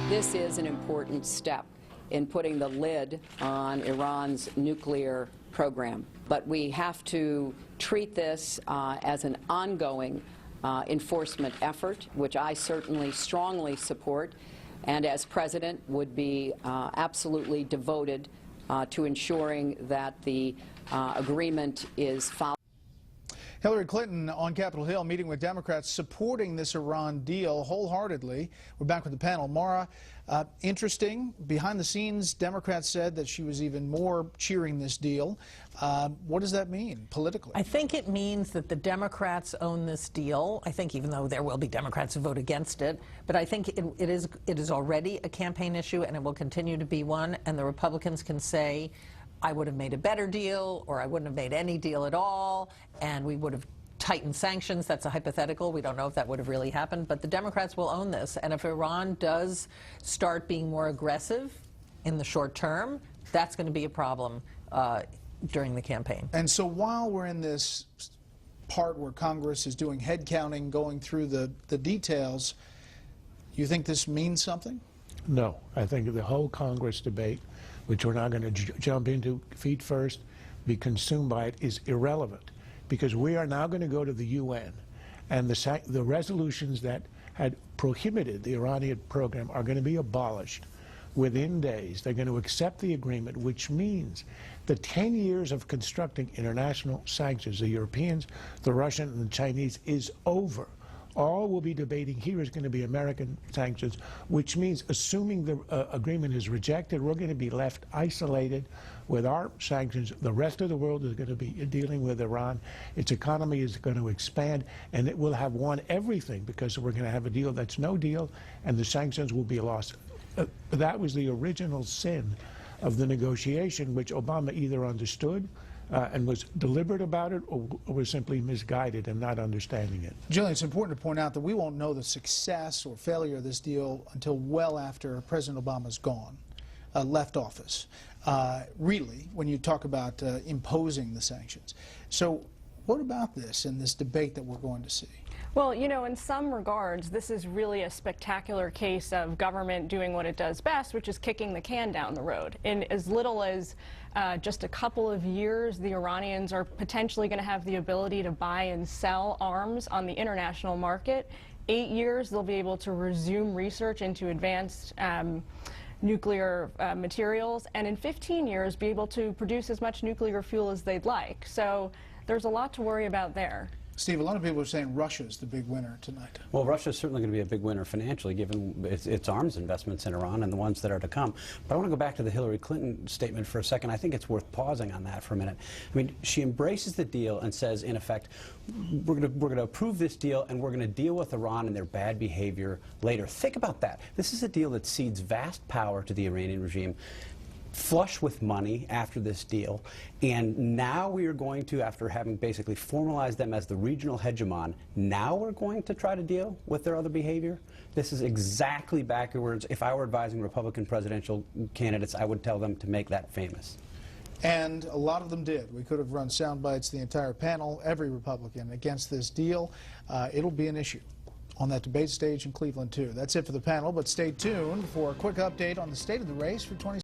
This is an important step in putting the lid on Iran's nuclear program. But we have to treat this as an ongoing enforcement effort, which I certainly strongly support, and as president would be absolutely devoted to ensuring that the agreement is followed. Hillary Clinton on Capitol Hill meeting with Democrats supporting this Iran deal wholeheartedly. We're back with the panel. Mara, interesting. Behind the scenes, Democrats said that she was even more cheering this deal. What does that mean politically? I think it means that the Democrats own this deal. I think even though there will be Democrats who vote against it, but I think it is already a campaign issue and it will continue to be one, and the Republicans can say, I would have made a better deal, or I wouldn't have made any deal at all, and we would have tightened sanctions. That's a hypothetical. We don't know if that would have really happened, but the Democrats will own this. And if Iran does start being more aggressive in the short term, that's going to be a problem during the campaign. And so while we're in this part where Congress is doing head counting, going through the details, you think this means something? No. I think the whole Congress debate, which we're not going to jump into feet first, be consumed by it, is irrelevant, because we are now going to go to the UN, and the resolutions that had prohibited the Iranian program are going to be abolished within days. They're going to accept the agreement, which means the 10 years of constructing international sanctions, the Europeans, the Russians, and the Chinese, is over. All we'll be debating here is going to be American sanctions, which means, assuming the agreement is rejected, we're going to be left isolated with our sanctions. The rest of the world is going to be dealing with Iran. Its economy is going to expand, and it will have won everything, because we're going to have a deal that's no deal, and the sanctions will be lost. That was the original sin of the negotiation, which Obama either understood and was deliberate about it, or was simply misguided and not understanding it. Gillian, it's important to point out that we won't know the success or failure of this deal until well after President Obama's gone, left office, really, when you talk about imposing the sanctions. So what about this in this debate that we're going to see? Well, you know, in some regards, this is really a spectacular case of government doing what it does best, which is kicking the can down the road. In as little as just a couple of years, the Iranians are potentially going to have the ability to buy and sell arms on the international market. 8 years, they'll be able to resume research into advanced nuclear materials, and in 15 years, be able to produce as much nuclear fuel as they'd like. So there's a lot to worry about there. Steve, a lot of people are saying Russia's the big winner tonight. Well, Russia's certainly going to be a big winner financially, given its arms investments in Iran and the ones that are to come. But I want to go back to the Hillary Clinton statement for a second. I think it's worth pausing on that for a minute. I mean, she embraces the deal and says, in effect, we're going to approve this deal, and we're going to deal with Iran and their bad behavior later. Think about that. This is a deal that cedes vast power to the Iranian regime, flush with money after this deal, and now we are going to, after having basically formalized them as the regional hegemon, now we're going to try to deal with their other behavior? This is exactly backwards. If I were advising Republican presidential candidates, I would tell them to make that famous. And a lot of them did. We could have run sound bites, the entire panel, every Republican against this deal. It'll be an issue on that debate stage in Cleveland, too. That's it for the panel, but stay tuned for a quick update on the state of the race for 2016.